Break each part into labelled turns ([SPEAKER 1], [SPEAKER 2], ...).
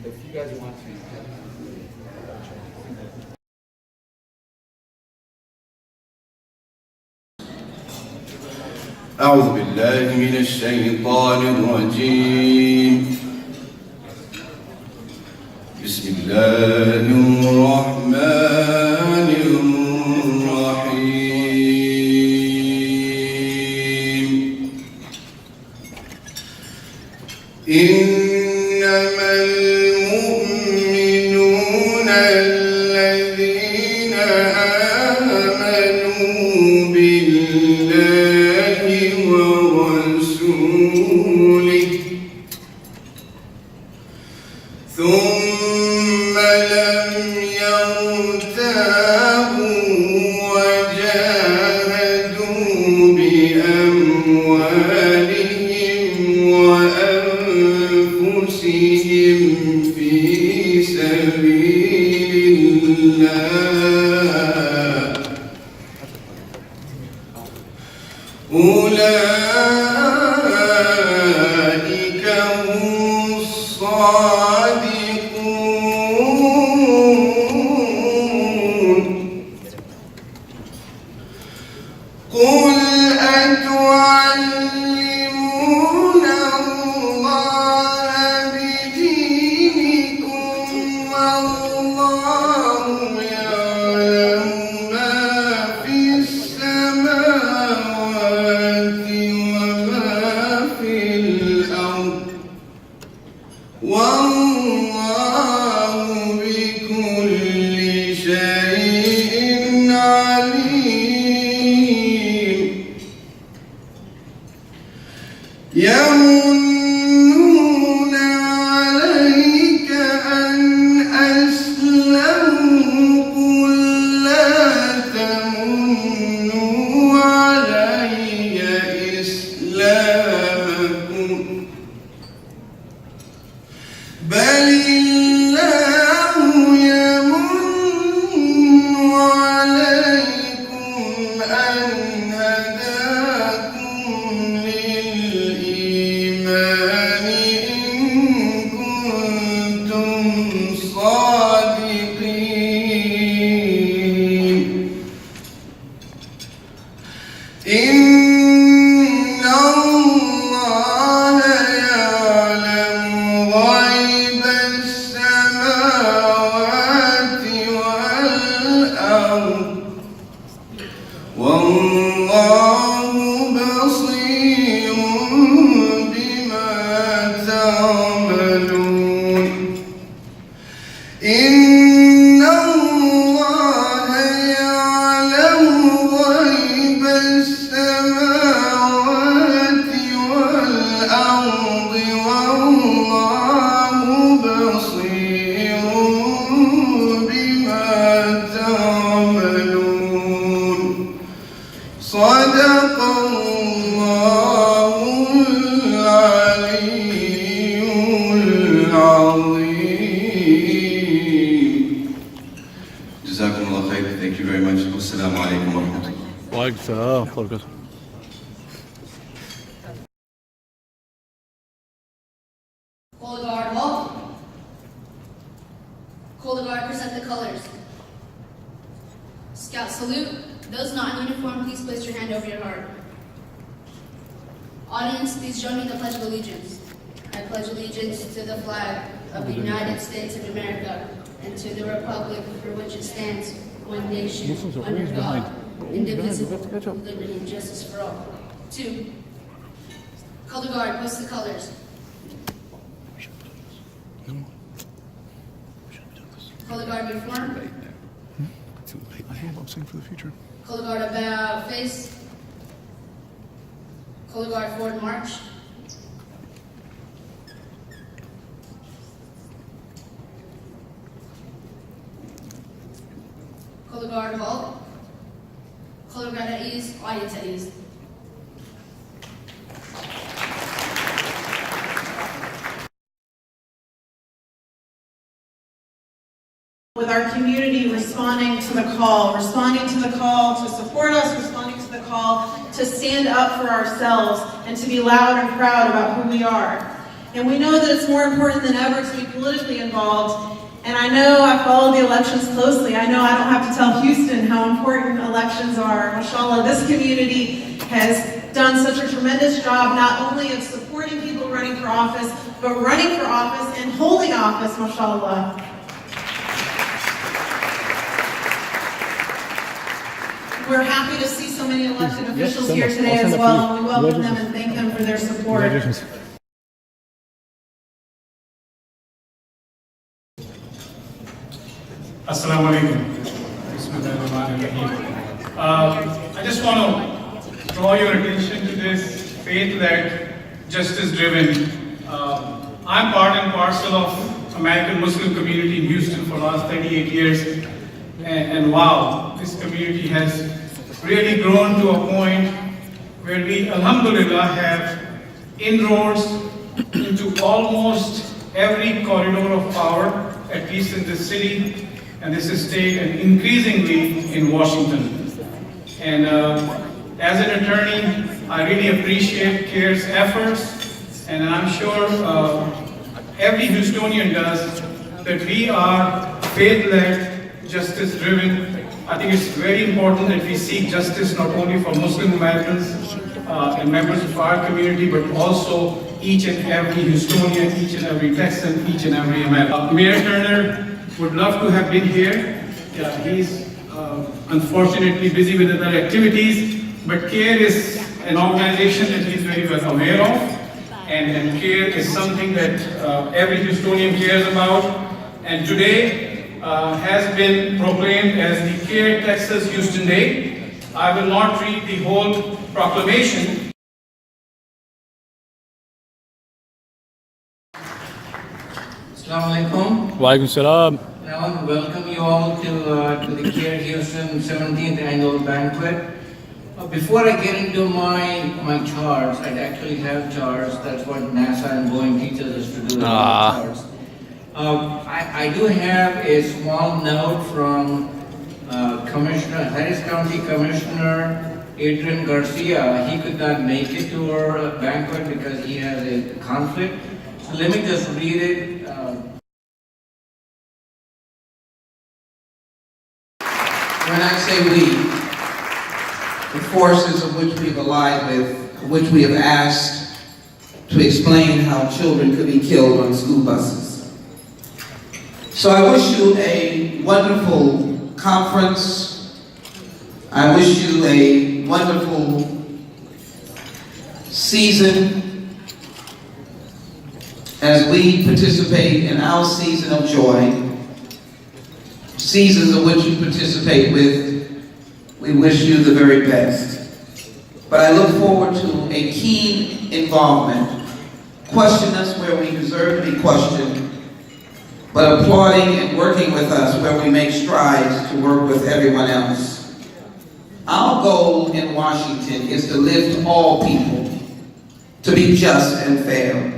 [SPEAKER 1] If you guys want to.
[SPEAKER 2] أعوذ بالله من الشيطان الرجيم. بسم الله الرحمن الرحيم. إنما المؤمنون الذين آمنوا بالله ورسوله ثم لم يرتابوا وجاهدوا بأموالهم وأنفسهم في سبيل الله أولئك هم الصادقون. قل أتعلمون الله بدينكم والله يعلم ما في السماوات وما في الأرض والله بكل شيء عليم. يمنون عليك أن أسلموا قل لا تمنوا علي إسلامكم بل الله يمن عليكم أن هداكم للإيمان إن كنتم صادقين. إن الله يعلم غيب السماوات والأرض والله بصير بما تعملون. إن الله يعلم غيب السماوات والأرض والله بصير بما تعملون. صدق الله العلي العظيم. جزاكم الله خير. Thank you very much. والسلام عليكم ورحمة الله.
[SPEAKER 3] وعليكم السلام ورحمة الله وبركاته.
[SPEAKER 4] Color Guard, halt. Color Guard, present the colors. Scout salute. Those not in uniform, please place your hand over your heart. Audience, please join me in the Pledge of Allegiance. I pledge allegiance to the flag of the United States of America and to the republic for which it stands, one nation, under God, indivisible, with liberty and justice for all. 2. Color Guard, post the colors. Color Guard uniform.
[SPEAKER 3] Too late. I am saying for the future.
[SPEAKER 4] Color Guard about face. Color Guard forward march. Color Guard halt. Color Guard at ease, audience at ease.
[SPEAKER 5] With our community responding to the call to support us, responding to the call to stand up for ourselves and to be loud and proud about who we are. And we know that it's more important than ever to be politically involved. And I know I follow the elections closely. I know I don't have to tell Houston how important elections are. Mashallah, this community has done such a tremendous job not only of supporting people running for office, but running for office and holding office, mashallah. We're happy to see so many elected officials here today as well, and we welcome them and thank them for their support.
[SPEAKER 3] Congratulations.
[SPEAKER 1] Assalamu alaikum. Bismillahirrahmanirrahim. I just want to draw your attention to this faith-led, justice-driven. I'm part and parcel of American Muslim community in Houston for the last 38 years. And wow, this community has really grown to a point where we, alhamdulillah, have inroads into almost every corridor of power, at least in this city and this state, and increasingly in Washington. And as an attorney, I really appreciate CAIR's efforts, and I'm sure every Houstonian does, that we are faith-led, justice-driven. I think it's very important that we seek justice not only for Muslim Americans and members of our community, but also each and every Houstonian, each and every Texan, each and every American. Mayor Turner would love to have been here. He's unfortunately busy with other activities, but CAIR is an organization that he's very well aware of, and CAIR is something that every Houstonian cares about, and today has been proclaimed as the CAIR Texas Houston Day. I will not read the whole proclamation.
[SPEAKER 6] Assalamu alaikum.
[SPEAKER 3] Walaikum salam.
[SPEAKER 6] And I want to welcome you all to the CAIR-Houston 17th Annual Banquet. Before I get into my charts, I actually have charts. That's what NASA and Boeing teaches us to do. Charts. I do have a small note from Harris County Commissioner Adrian Garcia. He could not make it to our banquet because he has a conflict. So let me just read it. When I say we, the forces of which we've allied with, which we have asked to explain how children could be killed on school buses. So I wish you a wonderful conference. I wish you a wonderful season as we participate in our season of joy. Seasons of which you participate with, we wish you the very best. But I look forward to a keen involvement. Question us where we deserve to be questioned, but applauding and working with us where we make strides to work with everyone else. Our goal in Washington is to lift all people, to be just and fair.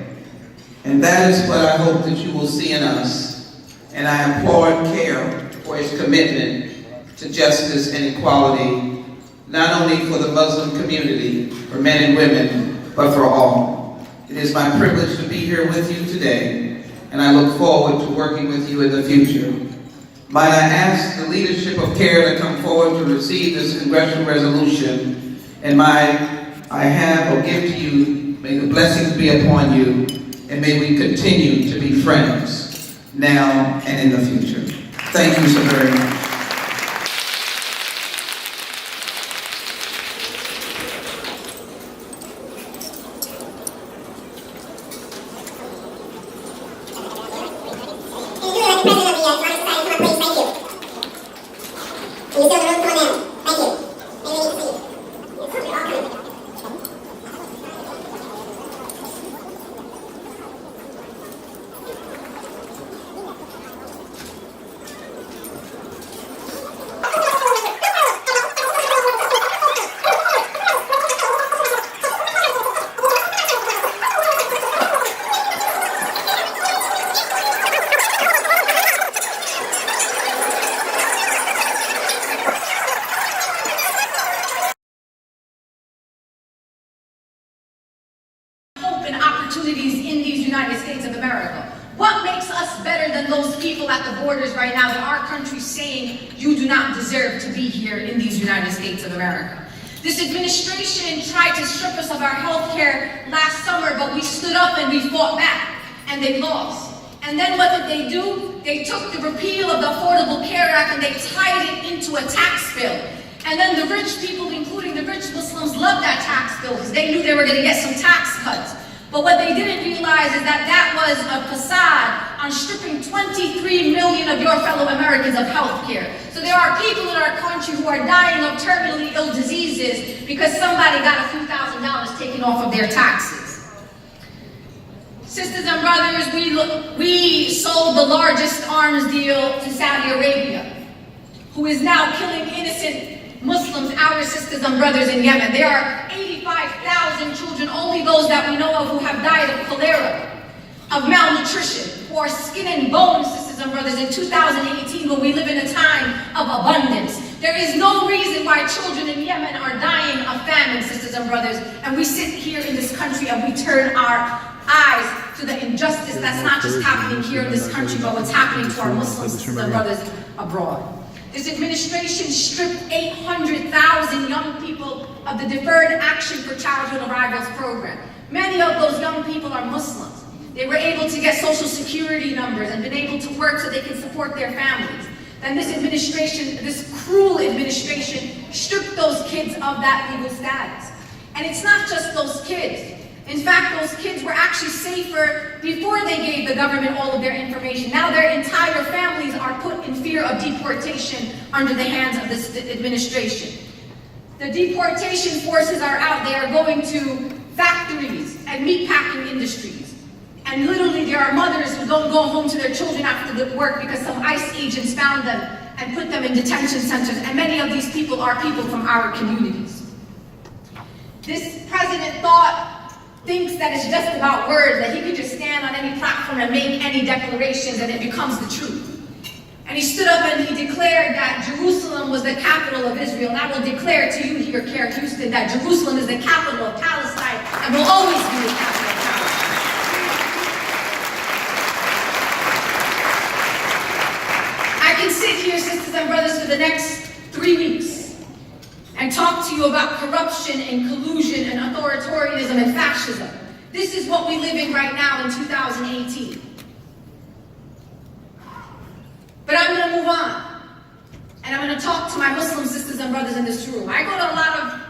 [SPEAKER 6] And that is what I hope that you will see in us. And I applaud CAIR for its commitment to justice and equality, not only for the Muslim community, for men and women, but for all. It is my privilege to be here with you today, and I look forward to working with you in the future. Might I ask the leadership of CAIR to come forward to receive this congressional resolution, and might I have or give to you, may the blessings be upon you, and may we continue to be friends, now and in the future. Thank you so very much.
[SPEAKER 7] people at the borders right now that our country's saying you do not deserve to be here in these United States of America. This administration tried to strip us of our health care last summer, but we stood up and we fought back, and they lost. And then what did they do? They took the repeal of the Affordable Care Act and they tied it into a tax bill. And then the rich people, including the rich Muslims, loved that tax bill because they knew they were going to get some tax cuts. But what they didn't realize is that that was a facade on stripping 23 million of your fellow Americans of health care. So there are people in our country who are dying of terminally ill diseases because somebody got a few $1,000s taken off of their taxes. Sisters and brothers, we sold the largest arms deal to Saudi Arabia, who is now killing innocent Muslims, our sisters and brothers in Yemen. There are 85,000 children, only those that we know of, who have died of cholera, of malnutrition, who are skin and bone, sisters and brothers, in 2018, when we live in a time of abundance. There is no reason why children in Yemen are dying of famine, sisters and brothers, and we sit here in this country and we turn our eyes to the injustice that's not just happening here in this country, but what's happening to our Muslim sisters and brothers abroad. This administration stripped 800,000 young people of the Deferred Action for Childhood Arrivals program. Many of those young people are Muslims. They were able to get social security numbers and been able to work so they can support their families. Then this administration, this cruel administration, stripped those kids of that legal status. And it's not just those kids. In fact, those kids were actually safer before they gave the government all of their information. Now their entire families are put in fear of deportation under the hands of this administration. The deportation forces are out. They are going to factories and meatpacking industries. And literally there are mothers who don't go home to their children after the work because some ICE agents found them and put them in detention centers. And many of these people are people from our communities. This president thinks that it's just about words, that he could just stand on any platform and make any declarations and it becomes the truth. And he stood up and he declared that Jerusalem was the capital of Israel. And I will declare to you here, CAIR-Houston, that Jerusalem is the capital of Palestine and will always be the capital of Palestine. I can sit here, sisters and brothers, for the next 3 weeks and talk to you about corruption and collusion and authoritarianism and fascism. This is what we live in right now in 2018. But I'm going to move on, and I'm going to talk to my Muslim sisters and brothers in this room. I go to a lot of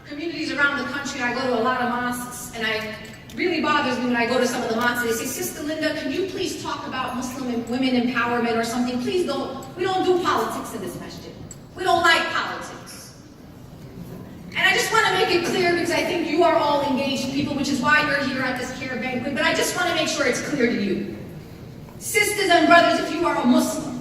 [SPEAKER 7] communities around the country. I go to a lot of mosques, and it really bothers me when I go to some of the mosques. They say, Sister Linda, can you please talk about Muslim and women empowerment or something? Please don't. We don't do politics in this masjid. We don't like politics. And I just want to make it clear, because I think you are all engaged people, which is why you're here at this CAIR banquet, but I just want to make sure it's clear to you. Sisters and brothers, if you are a Muslim,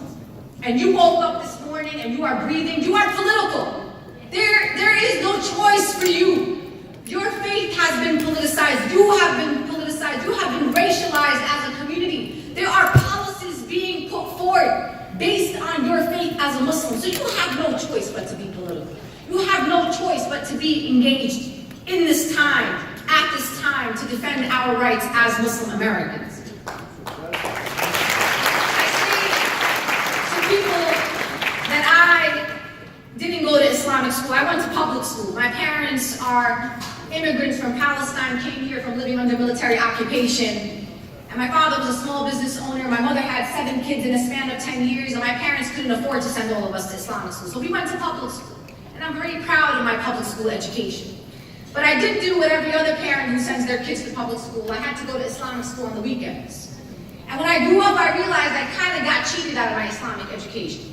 [SPEAKER 7] and you woke up this morning and you are breathing, you are political. There is no choice for you. Your faith has been politicized. You have been politicized. You have been racialized as a community. There are policies being put forward based on your faith as a Muslim. So you have no choice but to be political. You have no choice but to be engaged in this time, at this time, to defend our rights as Muslim Americans. People that I didn't go to Islamic school. I went to public school. My parents are immigrants from Palestine, came here from living under military occupation. And my father was a small business owner. My mother had 7 kids in a span of 10 years, and my parents couldn't afford to send all of us to Islamic school. So we went to public school. And I'm very proud of my public school education. But I did do what every other parent who sends their kids to public school. I had to go to Islamic school on the weekends. And when I grew up, I realized I kind of got cheated out of my Islamic education.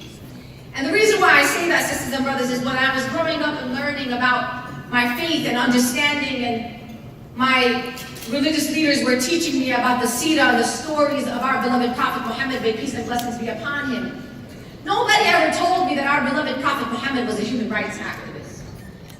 [SPEAKER 7] And the reason why I say that, sisters and brothers, is when I was growing up and learning about my faith and understanding, and my religious leaders were teaching me about the seerah, the stories of our beloved Prophet Muhammad, may peace and blessings be upon him. Nobody ever told me that our beloved Prophet Muhammad was a human rights activist.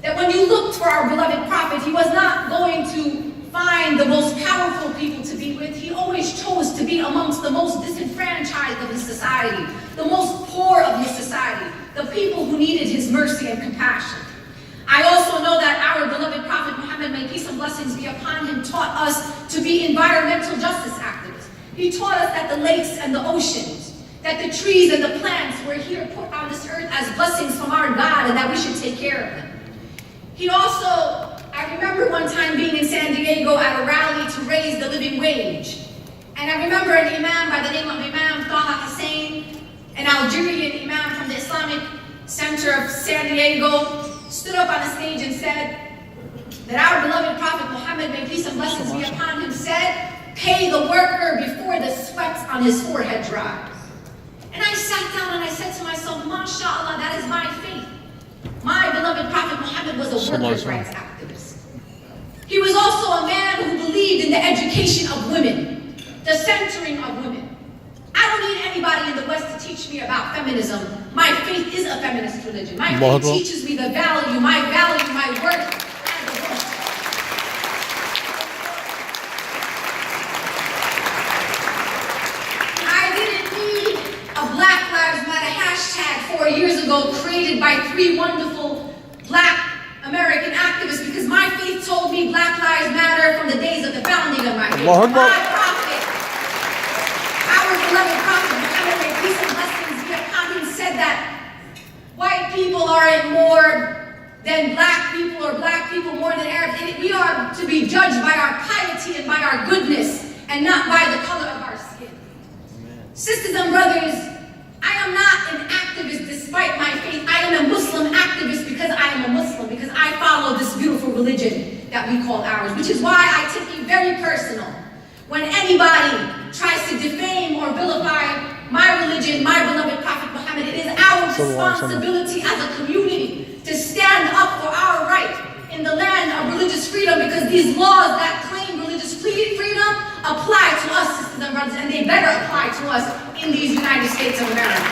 [SPEAKER 7] That when you looked for our beloved Prophet, he was not going to find the most powerful people to be with. He always chose to be amongst the most disenfranchised of his society, the most poor of his society, the people who needed his mercy and compassion. I also know that our beloved Prophet Muhammad, may peace and blessings be upon him, taught us to be environmental justice activists. He taught us that the lakes and the oceans that the trees and the plants were here put on this earth as blessings from our God and that we should take care of them. He also, I remember one time being in San Diego at a rally to raise the living wage. And I remember an imam by the name of Imam Taha Hussein, an Algerian imam from the Islamic Center of San Diego, stood up on the stage and said that our beloved Prophet Muhammad, may peace and blessings be upon him, said, "Pay the worker before the sweat on his forehead dries." And I sat down and I said to myself, MashaAllah, that is my faith. My beloved Prophet Muhammad was a workers' rights activist. He was also a man who believed in the education of women, the centering of women. I don't need anybody in the West to teach me about feminism. My faith is a feminist religion. My faith teaches me the value, my worth. Black Lives Matter hashtag 4 years ago created by 3 wonderful Black American activists because my faith told me Black Lives Matter from the days of the founding of my faith. My prophet, our beloved Prophet Muhammad, may peace and blessings be upon him, said that white people aren't more than black people or black people more than Arabs. We are to be judged by our piety and by our goodness and not by the color of our skin. Sisters and brothers, I am not an activist despite my faith. I am a Muslim activist because I am a Muslim, because I follow this beautiful religion that we call ours, which is why I take it very personal when anybody tries to defame or vilify my religion, my beloved Prophet Muhammad. It is our responsibility as a community to stand up for our right in the land of religious freedom, because these laws that claim religious freedom apply to us, sisters and brothers, and they better apply to us in these United States of America.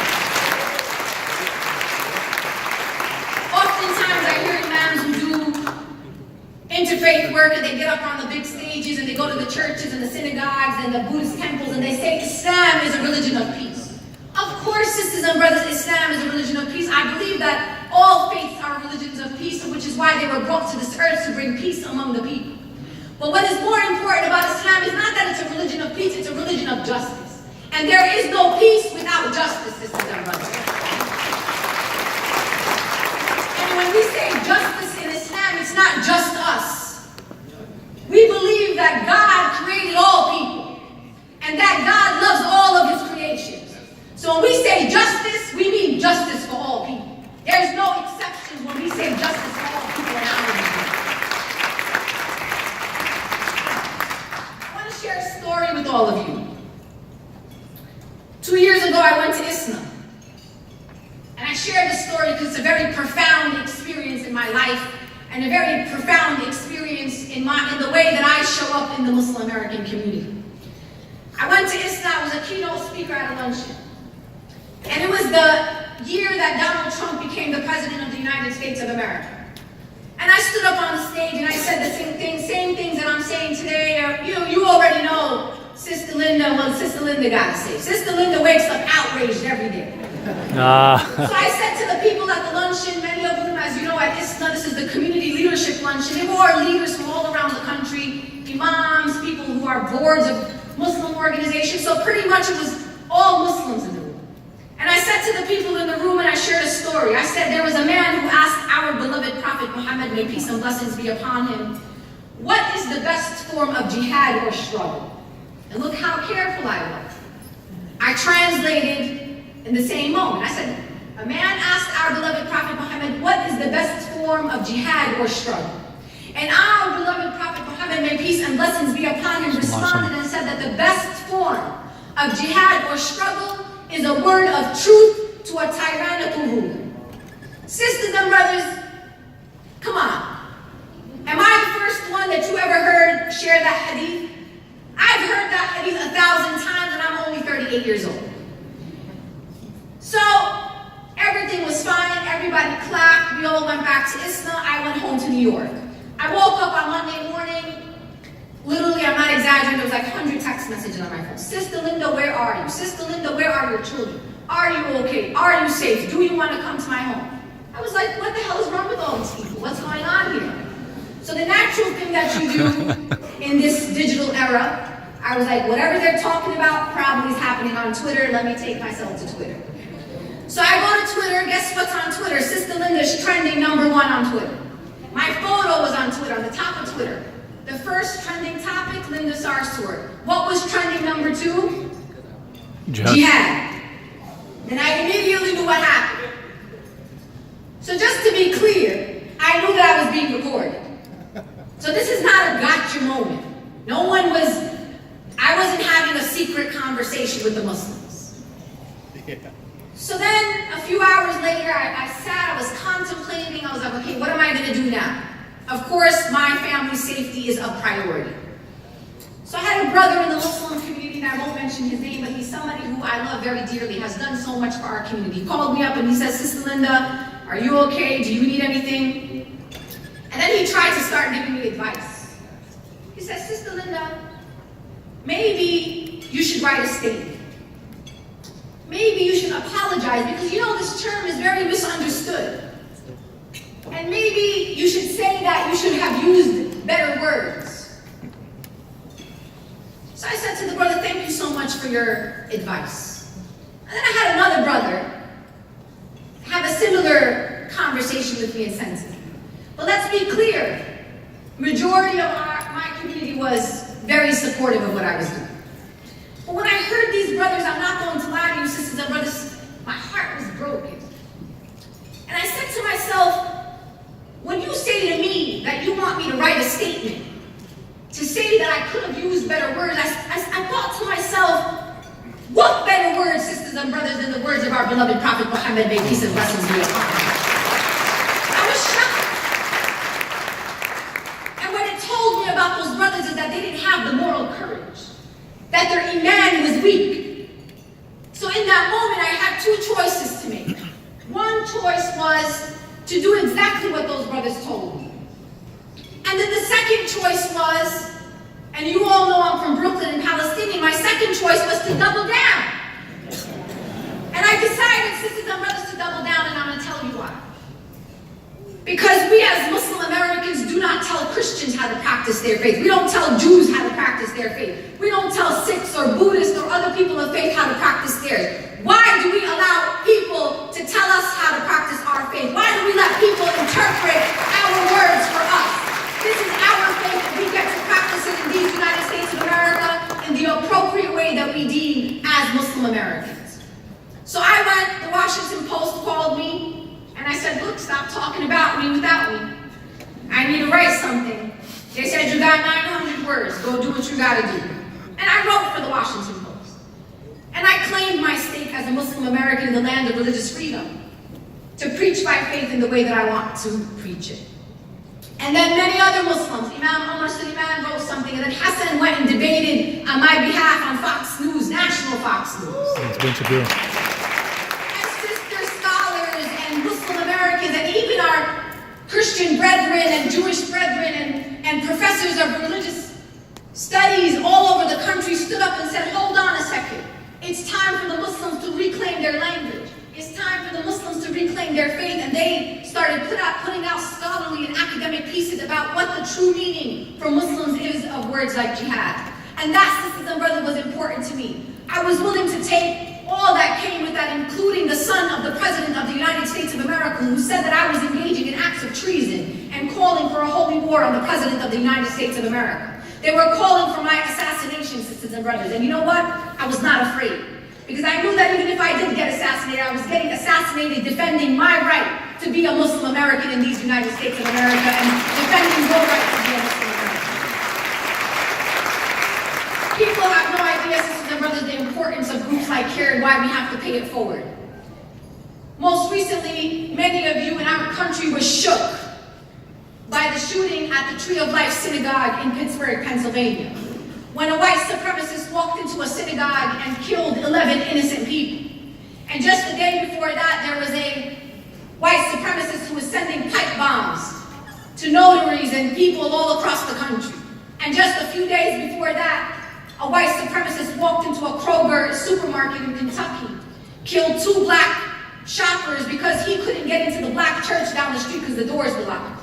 [SPEAKER 7] Oftentimes I hear imams who do interfaith work and they get up on the big stages and they go to the churches and the synagogues and the Buddhist temples and they say Islam is a religion of peace. Of course, sisters and brothers, Islam is a religion of peace. I believe that all faiths are religions of peace, which is why they were brought to this earth to bring peace among the people. But what is more important about Islam is not that it's a religion of peace, it's a religion of justice. And there is no peace without justice, sisters and brothers. And when we say justice in Islam, it's not just us. We believe that God created all people and that God loves all of his creations. So when we say justice, we mean justice for all people. There's no exceptions when we say justice for all people in our religion. I want to share a story with all of you. 2 years ago, I went to ISNA. And I share this story because it's a very profound experience in my life and a very profound experience in the way that I show up in the Muslim American community. I went to ISNA, I was a keynote speaker at a luncheon. And it was the year that Donald Trump became the President of the United States of America. And I stood up on the stage and I said the same things that I'm saying today. You already know Sister Linda, well, Sister Linda got to say. Sister Linda wakes up outraged every day. So I said to the people at the luncheon, many of them, as you know, at ISNA, this is the community leadership luncheon. They were leaders from all around the country, imams, people who are boards of Muslim organizations. So pretty much it was all Muslims in the room. And I said to the people in the room, and I shared a story. I said there was a man who asked our beloved Prophet Muhammad, may peace and blessings be upon him, what is the best form of jihad or struggle? And look how careful I was. I translated in the same moment. I said, a man asked our beloved Prophet Muhammad, what is the best form of jihad or struggle? And our beloved Prophet Muhammad, may peace and blessings be upon him, responded and said that the best form of jihad or struggle is a word of truth to a tyrannical ruler. Sisters and brothers, come on. Am I the first one that you ever heard share that hadith? I've heard that hadith 1,000 times and I'm only 38 years old. So, everything was fine, everybody clapped, we all went back to ISNA, I went home to New York. I woke up on Monday morning, literally, I'm not exaggerating, there was like 100 text messages on my phone. Sister Linda, where are you? Sister Linda, where are your children? Are you okay? Are you safe? Do you want to come to my home? I was like, what the hell is wrong with all these people? What's going on here? So the natural thing that you do in this digital era, I was like, whatever they're talking about probably is happening on Twitter. Let me take myself to Twitter. So I go to Twitter. Guess what's on Twitter? Sister Linda's trending #1 on Twitter. My photo was on Twitter, on the top of Twitter. The first trending topic, Linda Sarsour. What was trending #2? Jihad. Then I immediately knew what happened. So just to be clear, I knew that I was being recorded. So this is not a gotcha moment. I wasn't having a secret conversation with the Muslims. So then, a few hours later, I sat, I was contemplating, I was like, okay, what am I gonna do now? Of course, my family's safety is a priority. So I had a brother in the Muslim community, and I won't mention his name, but he's somebody who I love very dearly, has done so much for our community. He called me up and he says, Sister Linda, are you okay? Do you need anything? And then he tried to start giving me advice. He says, Sister Linda, maybe you should write a statement. Maybe you should apologize because you know this term is very misunderstood. And maybe you should say that you should have used better words. So I said to the brother, thank you so much for your advice. And then I had another brother have a similar conversation with me and sense it. But let's be clear, majority of my community was very supportive of what I was doing. But when I heard these brothers, I'm not going to lie to you, sisters and brothers, my heart was broken. And I said to myself, when you say to me that you want me to write a statement, to say that I could have used better words, I thought to myself, what better words, sisters and brothers, than the words of our beloved Prophet Muhammad, may peace and blessings be upon him. I was shocked. And what it told me about those brothers is that they didn't have the moral courage, that their iman was weak. So in that moment, I had two choices to make. One choice was to do exactly what those brothers told me. And then the second choice was, and you all know I'm from Brooklyn and Palestinian, my second choice was to double down. And I decided, sisters and brothers, to double down, and I'm going to tell you why. Because we as Muslim Americans do not tell Christians how to practice their faith. We don't tell Jews how to practice their faith. We don't tell Sikhs or Buddhists or other people of faith how to practice theirs. Why do we allow people to tell us how to practice our faith? Why do we let people interpret our words for us? This is our faith, and we get to practice it in these United States of America in the appropriate way that we deem as Muslim Americans. So I went, the Washington Post called me, and I said, look, stop talking about me without me. I need to write something. They said, you got 900 words, go do what you gotta do. And I wrote for the Washington Post. And I claimed my stake as a Muslim American in the land of religious freedom, to preach my faith in the way that I want to preach it. And then many other Muslims, Imam Omar Suleiman wrote something, and then Hassan went and debated on my behalf on Fox News, national Fox News.
[SPEAKER 3] It's good to do.
[SPEAKER 7] And sister scholars and Muslim Americans and even our Christian brethren and Jewish brethren and professors of religious studies all over the country stood up and said, hold on a second. It's time for the Muslims to reclaim their language. It's time for the Muslims to reclaim their faith, and they started putting out scholarly and academic pieces about what the true meaning for Muslims is of words like jihad. And that, sisters and brothers, was important to me. I was willing to take all that came with that, including the son of the President of the United States of America, who said that I was engaging in acts of treason and calling for a holy war on the President of the United States of America. They were calling for my assassination, sisters and brothers. And you know what? I was not afraid. Because I knew that even if I did get assassinated, I was getting assassinated defending my right to be a Muslim American in these United States of America and defending your right to be a Muslim American. People have no idea, sisters and brothers, the importance of groups like CAIR and why we have to pay it forward. Most recently, many of you in our country were shook by the shooting at the Tree of Life Synagogue in Pittsburgh, Pennsylvania, when a white supremacist walked into a synagogue and killed 11 innocent people. And just the day before that, there was a white supremacist who was sending pipe bombs to notaries and people all across the country. And just a few days before that, a white supremacist walked into a Kroger supermarket in Kentucky, killed 2 black shoppers because he couldn't get into the black church down the street because the doors were locked.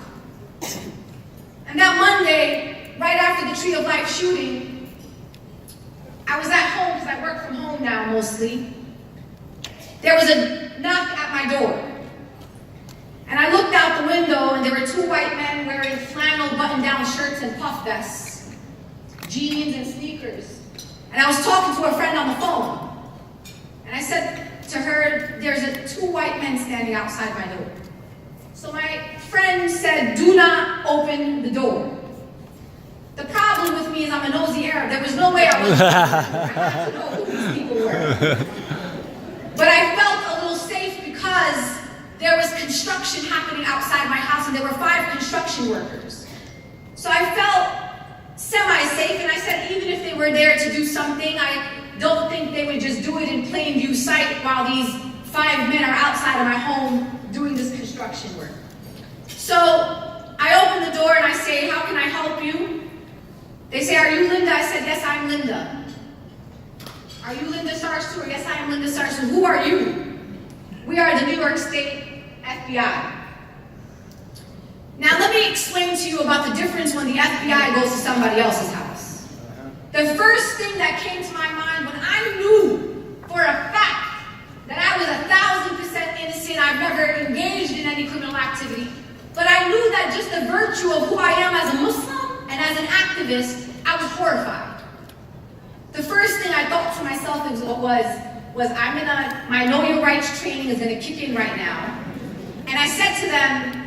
[SPEAKER 7] And that Monday, right after the Tree of Life shooting, I was at home because I work from home now mostly. There was a knock at my door. And I looked out the window and there were two white men wearing flannel button-down shirts and puff vests, jeans and sneakers. And I was talking to a friend on the phone. And I said to her, there's two white men standing outside my door. So my friend said, do not open the door. The problem with me is I'm a nosy Arab. There was no way I would I had to know who these people were. But I felt a little safe because there was construction happening outside my house and there were 5 construction workers. So I felt semi-safe and I said even if they were there to do something, I don't think they would just do it in plain view sight while these 5 men are outside of my home doing this construction work. So I open the door and I say, how can I help you? They say, are you Linda? I said, yes, I'm Linda. Are you Linda Sarsour? Yes, I am Linda Sarsour. Who are you? We are the New York State FBI. Now let me explain to you about the difference when the FBI goes to somebody else's house. The first thing that came to my mind when I knew for a fact that I was 1,000% innocent, I've never engaged in any criminal activity, but I knew that just the virtue of who I am as a Muslim and as an activist, I was horrified. The first thing I thought to myself was my know your rights training is gonna kick in right now. And I said to them,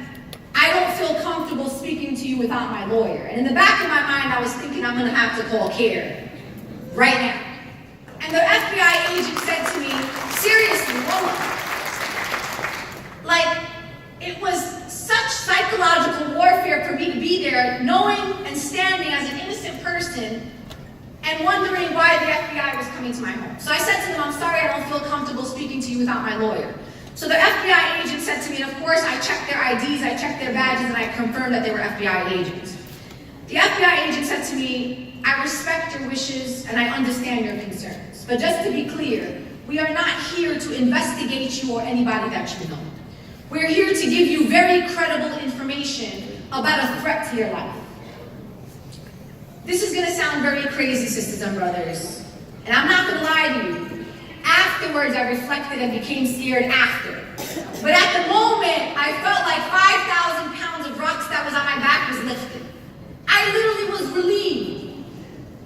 [SPEAKER 7] I don't feel comfortable speaking to you without my lawyer. And in the back of my mind, I was thinking I'm gonna have to call CAIR right now. And the FBI agent said to me, seriously, Lola, like, it was such psychological warfare for me to be there, knowing and standing as an innocent person and wondering why the FBI was coming to my home. So I said to them, I'm sorry, I don't feel comfortable speaking to you without my lawyer. So the FBI agent said to me, and of course I checked their IDs, I checked their badges, and I confirmed that they were FBI agents. The FBI agent said to me, I respect your wishes and I understand your concerns. But just to be clear, we are not here to investigate you or anybody that you know. We're here to give you very credible information about a threat to your life. This is gonna sound very crazy, sisters and brothers, and I'm not gonna lie to you. Afterwards, I reflected and became scared after. But at the moment, I felt like 5,000 pounds of rocks that was on my back was lifted. I literally was relieved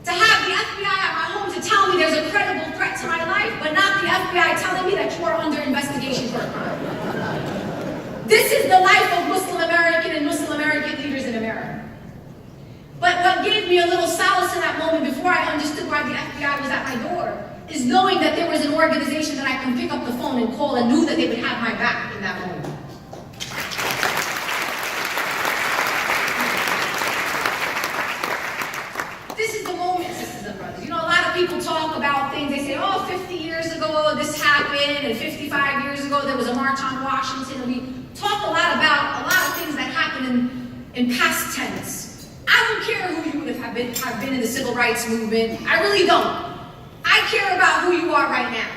[SPEAKER 7] to have the FBI at my home to tell me there's a credible threat to my life, but not the FBI telling me that you are under investigation for a crime. This is the life of Muslim American and Muslim American leaders in America. But what gave me a little solace in that moment before I understood why the FBI was at my door is knowing that there was an organization that I can pick up the phone and call and knew that they would have my back in that moment. This is the moment, sisters and brothers. You know, a lot of people talk about things. They say, oh, 50 years ago this happened, and 55 years ago there was a march on Washington. And we talk a lot about a lot of things that happened in past tense. I don't care who you would have been in the civil rights movement. I really don't. I care about who you are right now.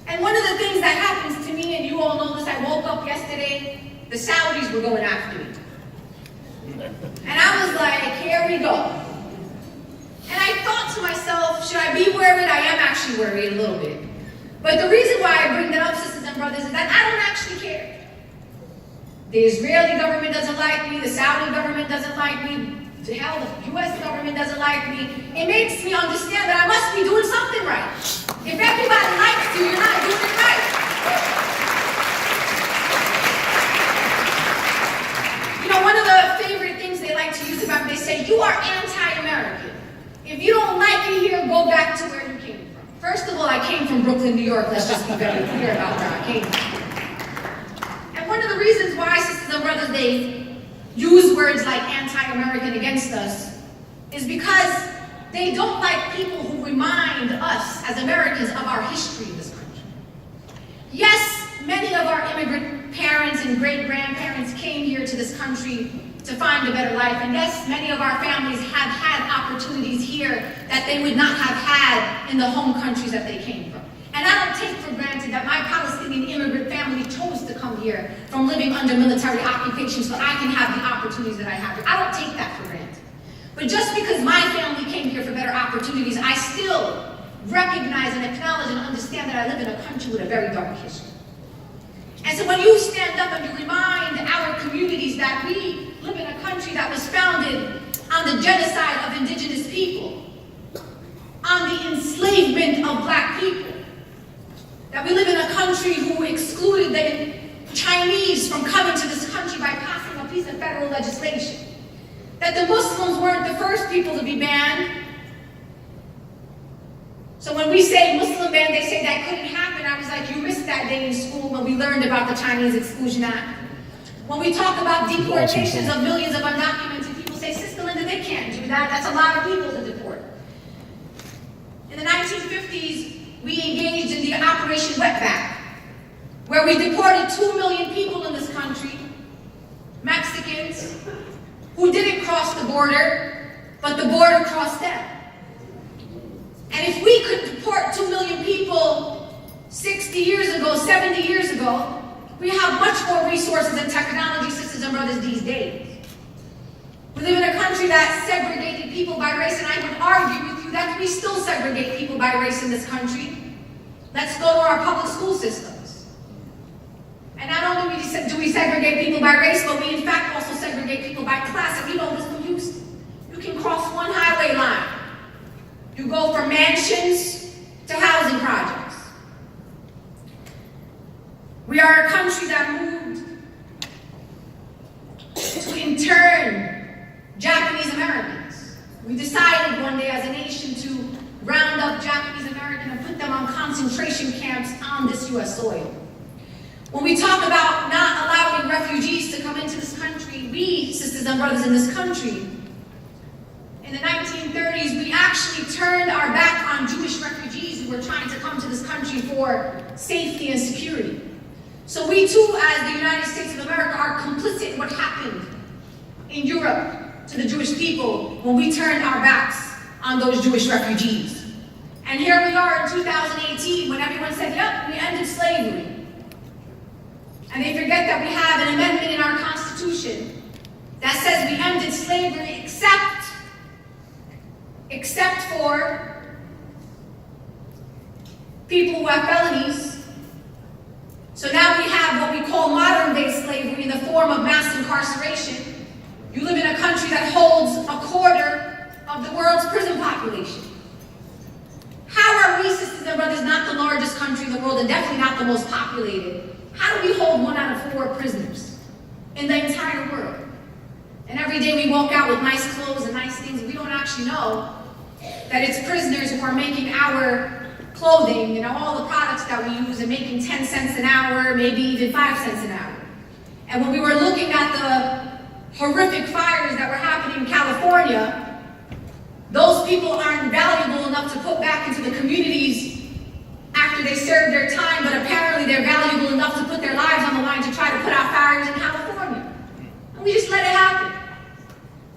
[SPEAKER 7] And one of the things that happens to me, and you all know this, I woke up yesterday, the Saudis were going after me. And I was like, here we go. And I thought to myself, should I be worried? I am actually worried a little bit. But the reason why I bring that up, sisters and brothers, is that I don't actually care. The Israeli government doesn't like me, the Saudi government doesn't like me, to hell, the US government doesn't like me. It makes me understand that I must be doing something right. If everybody likes you, you're not doing it right. You know, one of the favorite things they like to use about me, they say, you are anti-American. If you don't like it here, go back to where you came from. First of all, I came from Brooklyn, New York. Let's just be very clear about where I came from. One of the reasons why, sisters and brothers, they use words like anti-American against us is because they don't like people who remind us as Americans of our history in this country. Yes, many of our immigrant parents and great-grandparents came here to this country to find a better life, and yes, many of our families have had opportunities here that they would not have had in the home countries that they came from. And I don't take for granted that my Palestinian immigrant family chose to come here from living under military occupation so I can have the opportunities that I have here. I don't take that for granted. But just because my family came here for better opportunities, I still recognize and acknowledge and understand that I live in a country with a very dark history. And so when you stand up and you remind our communities that we live in a country that was founded on the genocide of indigenous people, on the enslavement of black people, that we live in a country who excluded the Chinese from coming to this country by passing a piece of federal legislation, that the Muslims weren't the first people to be banned. So when we say Muslim ban, they say that couldn't happen. I was like, you missed that day in school when we learned about the Chinese Exclusion Act. When we talk about deportations of millions of undocumented people, say, Sister Linda, they can't do that. That's a lot of people to deport. In the 1950s, we engaged in the Operation Wetback, where we deported 2 million people in this country, Mexicans, who didn't cross the border, but the border crossed them. And if we could deport 2 million people 60 years ago, 70 years ago, we have much more resources and technology, sisters and brothers, these days. We live in a country that segregated people by race, and I would argue with you that we still segregate people by race in this country. Let's go to our public school systems. And not only do we segregate people by race, but we in fact also segregate people by class. And we know this from Houston. You can cross one highway line. You go from mansions to housing projects. We are a country that moved to intern Japanese Americans. We decided one day as a nation to round up Japanese Americans and put them on concentration camps on this US soil. When we talk about not allowing refugees to come into this country, we, sisters and brothers in this country, in the 1930s, we actually turned our back on Jewish refugees who were trying to come to this country for safety and security. So we too, as the United States of America, are complicit in what happened in Europe to the Jewish people when we turned our backs on those Jewish refugees. And here we are in 2018 when everyone said, yep, we ended slavery. And they forget that we have an amendment in our Constitution that says we ended slavery except for people who have felonies. So now we have what we call modern day slavery in the form of mass incarceration. You live in a country that holds a quarter of the world's prison population. How are we, sisters and brothers, not the largest country in the world and definitely not the most populated? How do we hold 1 out of 4 prisoners in the entire world? And every day we walk out with nice clothes and nice things, and we don't actually know that it's prisoners who are making our clothing, all the products that we use, and making 10 cents an hour, maybe even 5 cents an hour. And when we were looking at the horrific fires that were happening in California, those people aren't valuable enough to put back into the communities after they served their time, but apparently they're valuable enough to put their lives on the line to try to put out fires in California. And we just let it happen.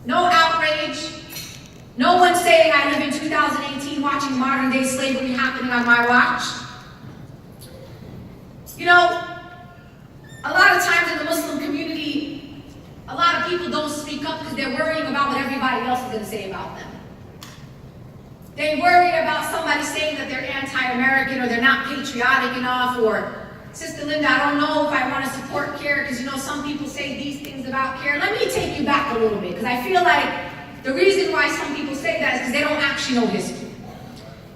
[SPEAKER 7] No outrage. No one saying I live in 2018 watching modern day slavery happening on my watch. A lot of times in the Muslim community, a lot of people don't speak up because they're worrying about what everybody else is going to say about them. They worry about somebody saying that they're anti-American or they're not patriotic enough, or, Sister Linda, I don't know if I want to support CAIR because some people say these things about CAIR. Let me take you back a little bit, because I feel like the reason why some people say that is because they don't actually know history.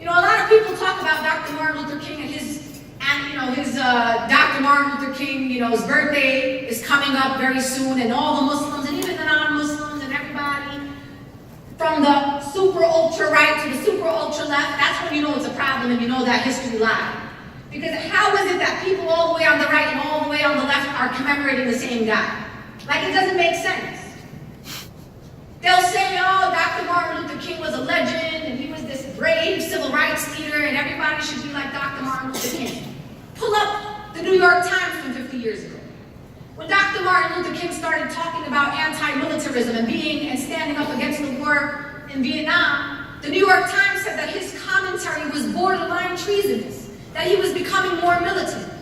[SPEAKER 7] A lot of people talk about Dr. Martin Luther King and his Dr. Martin Luther King, his birthday is coming up very soon, and all the Muslims and even the non-Muslims and everybody from the super ultra right to the super ultra left, that's when you know it's a problem and you know that history lied. Because how is it that people all the way on the right and all the way on the left are commemorating the same guy? Like, it doesn't make sense. They'll say, oh, Dr. Martin Luther King was a legend and he was this brave civil rights leader and everybody should be like Dr. Martin Luther King. Pull up the New York Times from 50 years ago. When Dr. Martin Luther King started talking about anti-militarism and standing up against the war in Vietnam, the New York Times said that his commentary was borderline treasonous, that he was becoming more militant.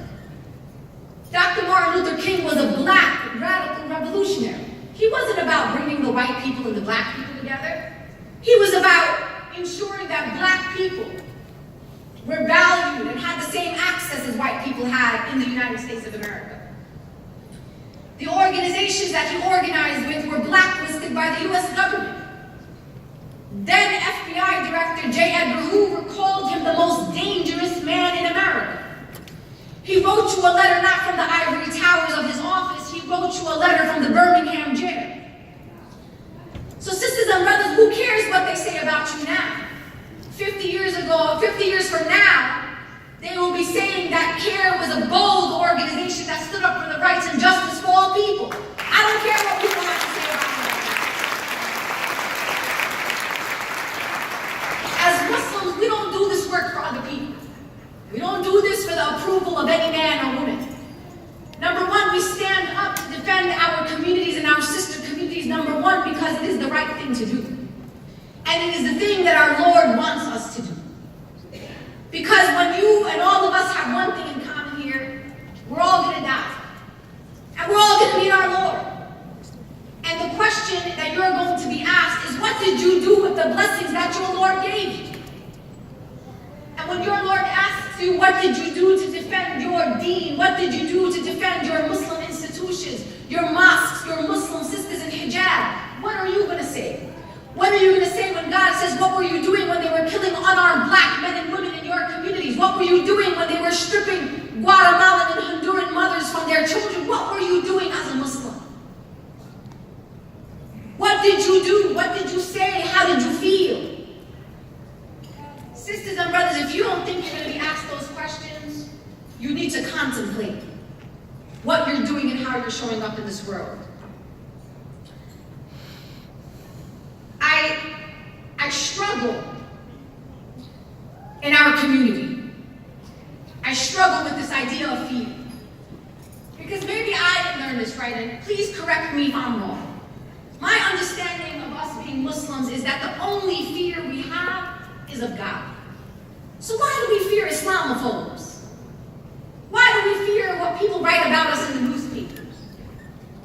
[SPEAKER 7] Dr. Martin Luther King was a black radical revolutionary. He wasn't about bringing the white people and the black people together. that black people were valued and had the same access as white people had in the United States of America. The organizations that he organized with were blacklisted by the US government. Then FBI Director J. Edgar Hoover called him the most dangerous man in America. He wrote you a letter not from the ivory towers of his office, he wrote you a letter from the Birmingham jail. So sisters and brothers, who cares what they say about you now? 50 years ago, 50 years from now, they will be saying that CAIR was a bold organization that stood up for the rights and justice for all people. I don't care what people have to say about me. As Muslims, we don't do this work for other people. We don't do this for the approval of any man or woman. Number one, we stand up to defend our communities and our sister communities, number one, because it is the right thing to do. And it is the thing that our Lord wants us to do. Because when you and all of us have one thing in common here, we're all going to die. And we're all going to meet our Lord. And the question that you're going to be asked is, what did you do with the blessings that your Lord gave you? And when your Lord asks you, what did you do to defend your deen? What did you do to defend your Muslim institutions, your mosques, your Muslim sisters in hijab? What are you going to say? What are you going to say when God says, what were you doing when they were killing unarmed black men and women in your communities? What were you doing when they were stripping Guatemalan and Honduran mothers from their children? What were you doing as a Muslim? What did you do? What did you say? How did you feel? Sisters and brothers, if you don't think you're going to be asked those questions, you need to contemplate what you're doing and how you're showing up in this world. I struggle in our community. I struggle with this idea of fear. Because maybe I didn't learn this right, and please correct me if I'm wrong. My understanding of us being Muslims is that the only fear we have is of God. So why do we fear Islamophobes? Why do we fear what people write about us in the newspapers?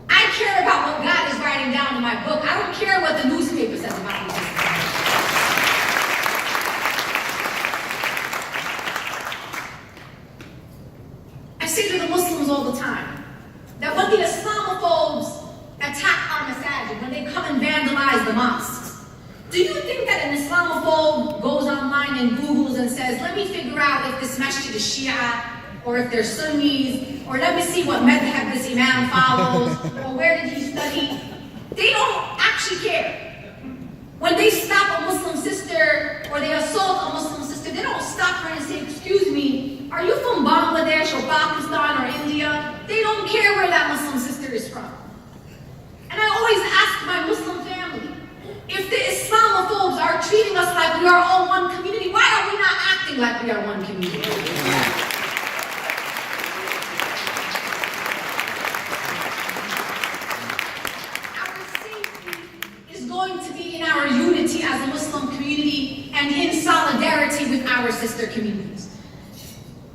[SPEAKER 7] I care about what God is writing down in my book. I don't care what the newspaper says about me. I say to the Muslims all the time that when the Islamophobes attack our masajid, when they come and vandalize the mosques, do you think that an Islamophobe goes online and Googles and says, let me figure out if this masjid is Shia, or if they're Sunnis, or let me see what madhab this imam follows, or where did he study? They don't actually care. When they stop a Muslim sister, or they assault a Muslim sister, they don't stop her and say, excuse me, are you from Bangladesh or Pakistan or India? They don't care where that Muslim sister is from. And I always ask my Muslim family, if the Islamophobes are treating us like we are all one community, why are we not acting like we are one community? Our safety is going to be in our unity as a Muslim community and in solidarity with our sister communities.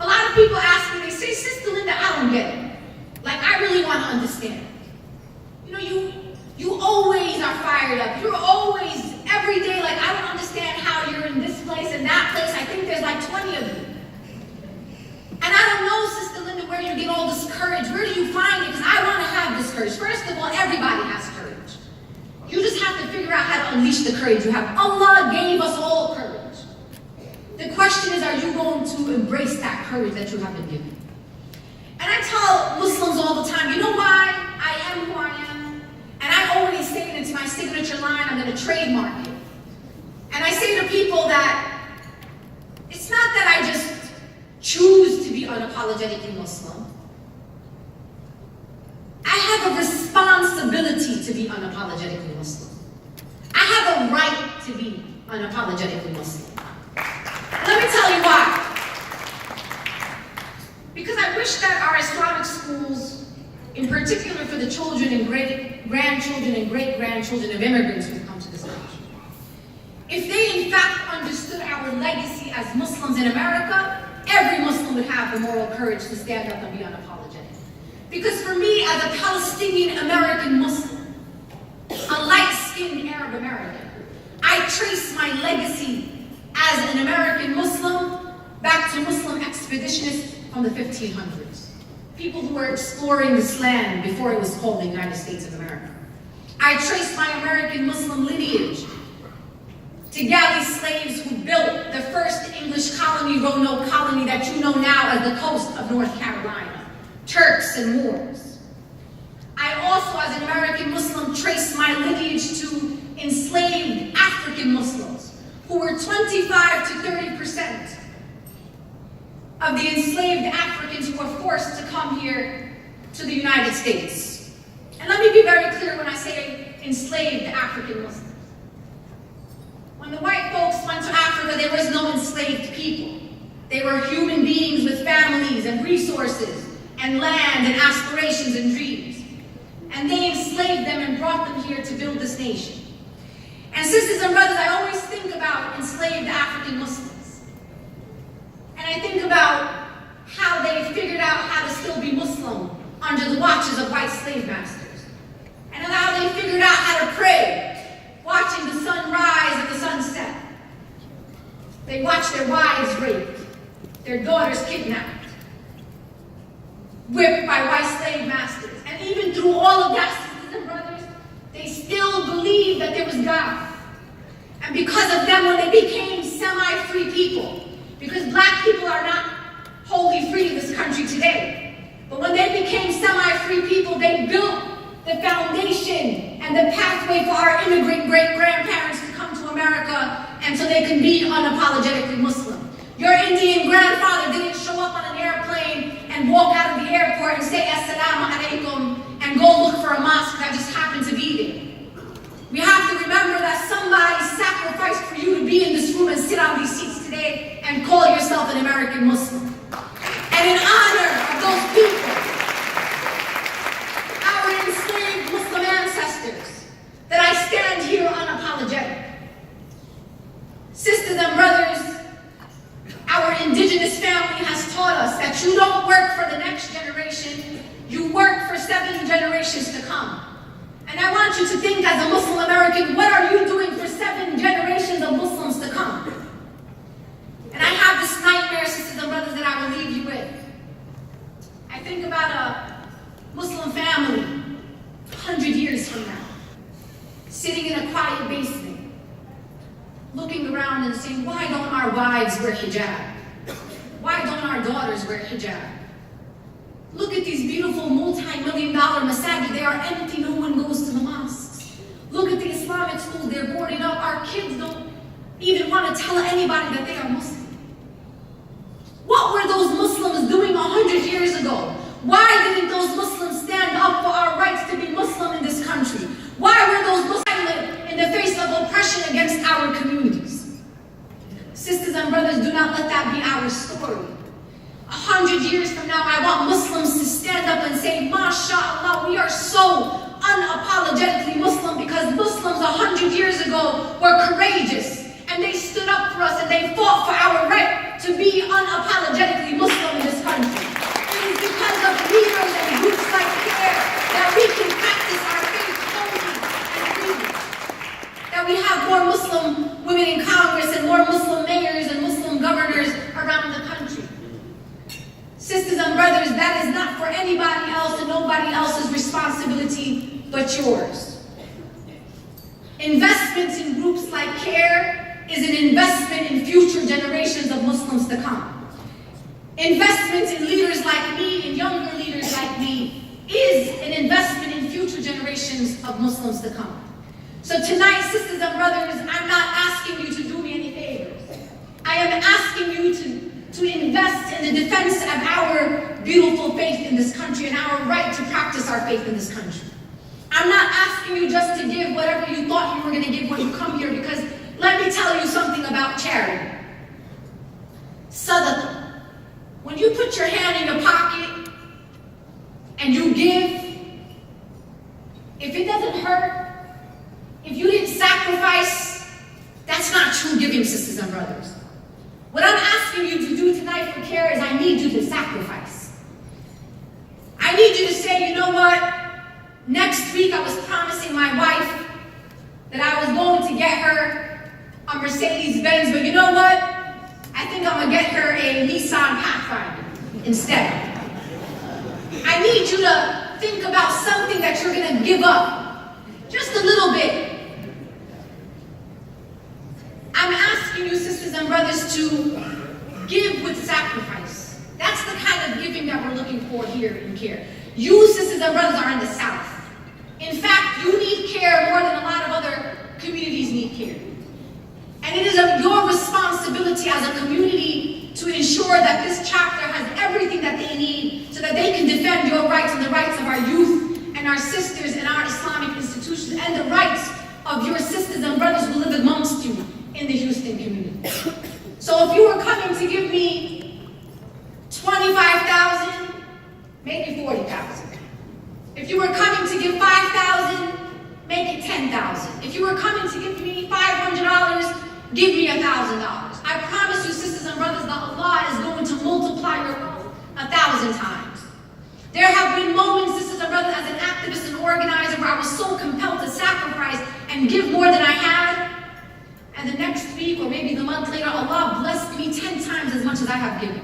[SPEAKER 7] A lot of people ask me, they say, Sister Linda, I don't get it. Like, I really want to understand. You know, you always are fired up. You're always, every day, like, I don't understand how you're in this place and that place. I think there's like 20 of you. And I don't know, Sister Linda, where you get all this courage. Where do you find it? Because I want to have this courage. First of all, everybody has courage. You just have to figure out how to unleash the courage you have. Allah gave us all courage. The question is, are you going to embrace that courage that you have been given? And I tell Muslims all the time, you know why I am who I am? And I always say it, it's my signature line, I'm going to trademark it. And I say to people that it's not that I just choose to be unapologetically Muslim. I have a responsibility to be unapologetically Muslim. I have a right to be unapologetically Muslim. Let me tell you why. Because I wish that our Islamic schools, in particular for the children and great-grandchildren and great-grandchildren of immigrants who come to this country, if they in fact understood our legacy as Muslims in America, every Muslim would have the moral courage to stand up and be unapologetic. Because for me, as a Palestinian American Muslim, a light-skinned Arab American, I trace my legacy as an American Muslim back to Muslim expeditionists from the 1500s. People who were exploring this land before it was called the United States of America. I trace my American Muslim lineage to galley slaves who built the first English colony, Roanoke colony that you know now as the coast of North Carolina, Turks and Moors. I also, as an American Muslim, trace my lineage to enslaved African Muslims, who were 25 to 30% of the enslaved Africans who were forced to come here to the United States. And let me be very clear when I say enslaved African Muslims. When the white folks went to Africa, there was no enslaved people. They were human beings with families and resources and land and aspirations and dreams. And they enslaved them and brought them here to build this nation. And sisters and brothers, I always think about enslaved African Muslims. And I think about how they figured out how to still be Muslim under the watches of white slave masters. And how they figured out how to pray, watching the sun rise and the sun set. They watched their wives raped, their daughters kidnapped, whipped by white slave masters. And even through all of that, sisters and brothers, they still believed that there was God. And because of them, when they became semi-free people, because black people are not wholly free in this country today, but when they became semi-free people, they built the foundation and the pathway for our immigrant great-grandparents to come to America and so they can be unapologetically Muslim. Your Indian grandfather didn't show up on an airplane and walk out of the airport and say Assalamu alaikum and go look for a mosque that just happened to be there. We have to remember that somebody sacrificed for you to be in this room and sit on these seats today and call yourself an American Muslim. And in honor of those people, our enslaved Muslim ancestors, that I stand here unapologetic. Sisters and brothers, our indigenous family has taught us that you don't work for the next generation, you work for 7 generations to come. And I want you to think as a Muslim American, what are you doing for 7 generations of Muslims to come? And I have this nightmare, sisters and brothers, that I will leave you with. I think about a Muslim family 100 years from now, sitting in a quiet basement, looking around and saying, why don't our wives wear hijab? Why don't our daughters wear hijab? Look at these beautiful multi-million-dollar masajid. They are empty. No one goes to the mosques. Look at the Islamic schools. They're boarding up. Our kids don't even want to tell anybody that they are Muslim. What were those Muslims doing 100 years ago? Why didn't those Muslims stand up for our rights to be Muslim in this country? Why were those Muslims silent in the face of oppression against our communities? Sisters and brothers, do not let that be our story. 100 years from now, I want Muslims to stand up and say, MashaAllah, we are so unapologetically Muslim because Muslims 100 years ago were courageous and they stood up for us and they fought for our right to be unapologetically Muslim in this country. It is because of leaders and groups like CAIR that we can practice our faith fully and freely. That we have more Muslim women in Congress and more Muslim mayors and Muslim governors around the country. Sisters and brothers, that is not for anybody else and nobody else's responsibility but yours. Investments in groups like CAIR is an investment in future generations of Muslims to come. Investments in leaders like me and younger leaders like me is an investment in future generations of Muslims to come. So tonight, sisters and brothers, I'm not asking you to do me any favors. I am asking you to invest in the defense of our beautiful faith in this country and our right to practice our faith in this country. I'm not asking you just to give whatever you thought you were going to give when you come here, because let me tell you something about charity. Sadaqah. When you put your hand in your pocket and you give, if it doesn't hurt, if you didn't sacrifice, that's not true giving, sisters and brothers. What I'm asking you to do tonight for CAIR is I need you to sacrifice. I need you to say, you know what? Next week I was promising my wife that I was going to get her a a Mercedes-Benz, but you know what? I think I'm gonna get her a Nissan Pathfinder instead. I need you to think about something that you're gonna give up, just a little bit. I'm asking you, sisters and brothers, to give with sacrifice. That's the kind of giving that we're looking for here in CAIR. You, sisters and brothers, are in the South. In fact, you need CAIR more than a lot of other communities need CAIR. And it is your responsibility as a community to ensure that this chapter has everything that they need so that they can defend your rights and the rights of our youth and our sisters and our Islamic institutions and the rights of your sisters and brothers who live amongst you in the Houston community. So if you were coming to give me 25,000, make it 40,000. If you were coming to give 5,000, make it 10,000. If you were coming to give me $500, give me $1,000. I promise you, sisters and brothers, that Allah is going to multiply your wealth 1,000 times. There have been moments, sisters and brothers, as an activist and organizer, where I was so compelled to sacrifice and give more than I had. And the next week, or maybe the month later, Allah blessed me 10 times as much as I have given.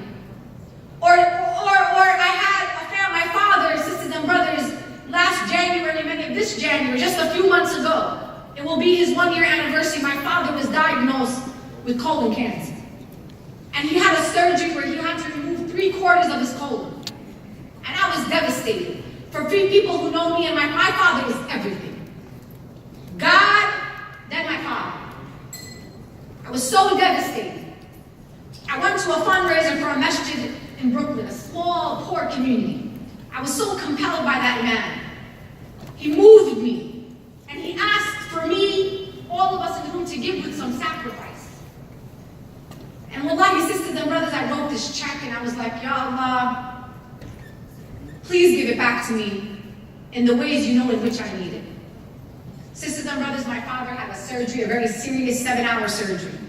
[SPEAKER 7] Or I had my father, sisters and brothers, last January, maybe this January, just a few months ago. It will be his 1-year anniversary. My father was diagnosed with colon cancer. And he had a surgery where he had to remove 3/4 of his colon. And I was devastated. For people who know me, and my father is everything. God, then my father. I was so devastated. I went to a fundraiser for a masjid in Brooklyn, a small, poor community. I was so compelled by that man. He moved me, and he asked for me, all of us in the room, to give with some sacrifice. And wallahi, sisters and brothers, I wrote this check, and I was like, Ya Allah, please give it back to me in the ways you know in which I need it. Sisters and brothers, my father had a surgery, a very serious 7-hour surgery.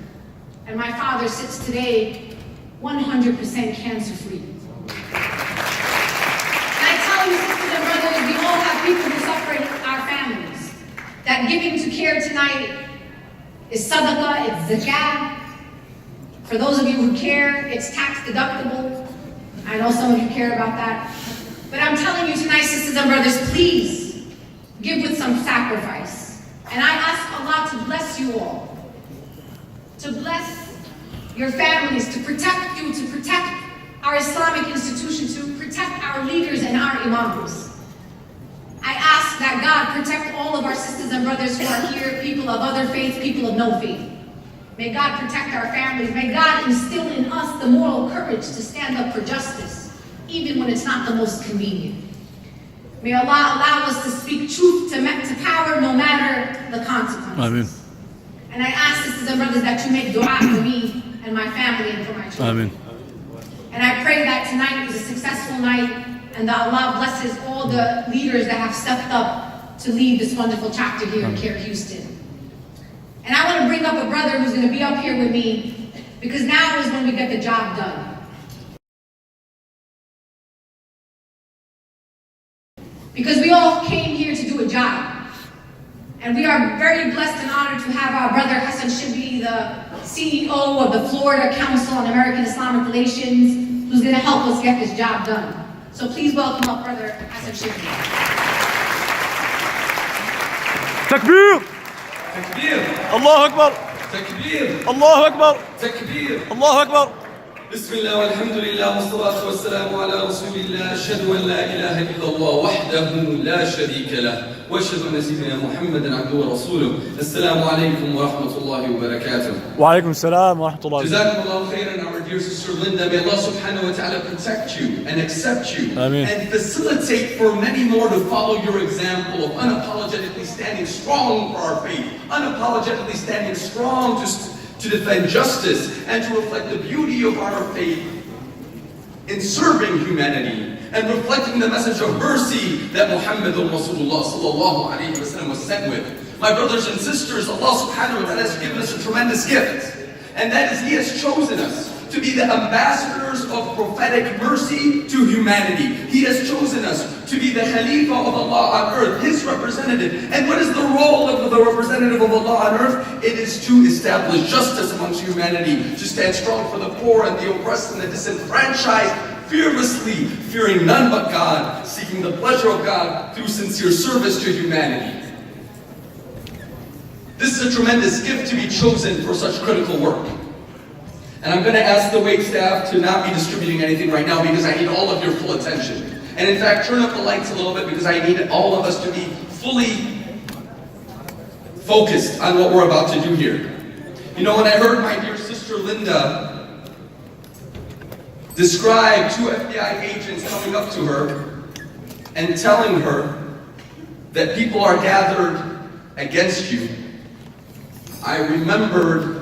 [SPEAKER 7] And my father sits today 100% cancer-free. Sisters and brothers, we all have people who suffer in our families. That giving to CAIR tonight is sadaqah, it's zakat. For those of you who care, it's tax deductible. I know some of you care about that. But I'm telling you tonight, sisters and brothers, please give with some sacrifice. And I ask Allah to bless you all, to bless your families, to protect you, to protect our Islamic institutions, to protect our leaders and our imams. I ask that God protect all of our sisters and brothers who are here, people of other faiths, people of no faith. May God protect our families. May God instill in us the moral courage to stand up for justice, even when it's not the most convenient. May Allah allow us to speak truth to power, no matter the consequences.
[SPEAKER 3] Amen.
[SPEAKER 7] And I ask, sisters and brothers, that you make dua for me and my family and for my children.
[SPEAKER 3] Amen.
[SPEAKER 7] And I pray that tonight is a successful night, and that Allah blesses all the leaders that have stepped up to lead this wonderful chapter here in CAIR-Houston. And I want to bring up a brother who's going to be up here with me, because now is when we get the job done. Because we all came here to do a job. And we are very blessed and honored to have our brother Hassan Shibli, the CEO of the Florida Council on American Islamic Relations, who's going to help us get this job done. So please welcome up brother Hassan Shibli.
[SPEAKER 3] Takbir!
[SPEAKER 8] تكبير
[SPEAKER 3] Allahu Akbar!
[SPEAKER 8] تكبير
[SPEAKER 3] Allahu Akbar!
[SPEAKER 8] تكبير
[SPEAKER 3] Allahu Akbar!
[SPEAKER 8] بسم الله والحمد لله والصلاة والسلام على رسول الله أشهد أن لا إله إلا الله وحده لا شريك له وأشهد أن سيدنا محمدا عبده ورسوله السلام عليكم ورحمة الله وبركاته
[SPEAKER 3] وعليكم السلام ورحمة الله
[SPEAKER 8] جزاكم الله خيرا. Our dear sister Linda, may Allah subhanahu wa ta'ala protect you and accept you
[SPEAKER 3] Ameen.
[SPEAKER 8] and facilitate for many more to follow your example of unapologetically standing strong for our faith, unapologetically standing strong to defend justice and to reflect the beauty of our faith in serving humanity and reflecting the message of mercy that Muhammadun Rasulullah sallallahu alayhi wa sallam was sent with. My brothers and sisters, Allah subhanahu wa ta'ala has given us a tremendous gift, and that is He has chosen us to be the ambassadors of prophetic mercy to humanity. He has chosen us to be the Khalifa of Allah on earth, His representative. And what is the role of the representative of Allah on earth? It is to establish justice amongst humanity, to stand strong for the poor and the oppressed and the disenfranchised, fearlessly, fearing none but God, seeking the pleasure of God through sincere service to humanity. This is a tremendous gift to be chosen for such critical work. And I'm going to ask the wait staff to not be distributing anything right now because I need all of your full attention. And in fact, turn up the lights a little bit because I need all of us to be fully focused on what we're about to do here. You know, when I heard my dear sister Linda describe 2 FBI agents coming up to her and telling her that people are gathered against you, I remembered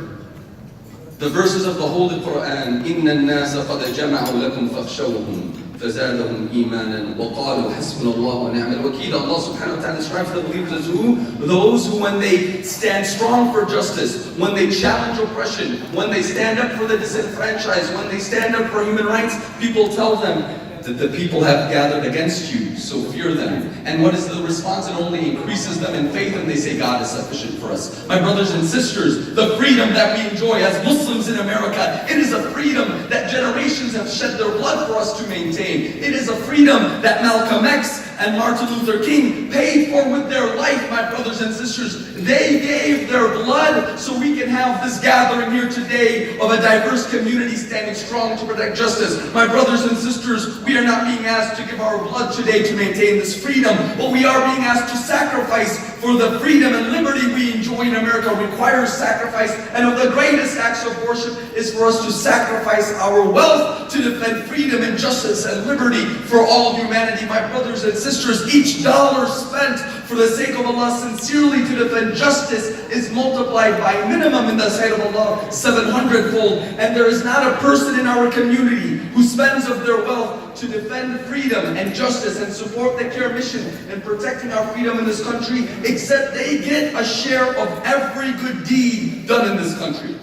[SPEAKER 8] the verses of the Holy Quran. إِنَّ النَّاسَ قَدْ جَمَعُوا لَكُمْ فَاخْشَوْهُمْ فَزَادَهُم إِيمَانًا وَقَالُوا حَسْبُنَا اللَّهُ وَنِعْمَ الْوَكِيلُ. Allah subhanahu wa ta'ala describes the believers as who? Those who, when they stand strong for justice, when they challenge oppression, when they stand up for the disenfranchised, when they stand up for human rights, people tell them that the people have gathered against you, so fear them. And what is the response? It only increases them in faith, and they say God is sufficient for us. My brothers and sisters, the freedom that we enjoy as Muslims in America, it is a freedom that generations have shed their blood for us to maintain. It is a freedom that Malcolm X and Martin Luther King paid for with their life, my brothers and sisters. They gave their blood so we can have this gathering here today of a diverse community standing strong to protect justice. My brothers and sisters, we are not being asked to give our blood today to maintain this freedom, but we are being asked to sacrifice, for the freedom and liberty we enjoy in America requires sacrifice, and of the greatest acts of worship is for us to sacrifice our wealth to defend freedom and justice and liberty for all humanity. My brothers and sisters, each dollar spent for the sake of Allah sincerely to defend justice is multiplied by minimum in the sight of Allah 700-fold. And there is not a person in our community who spends of their wealth to defend freedom and justice and support the CAIR mission in protecting our freedom in this country, except they get a share of every good deed done in this country.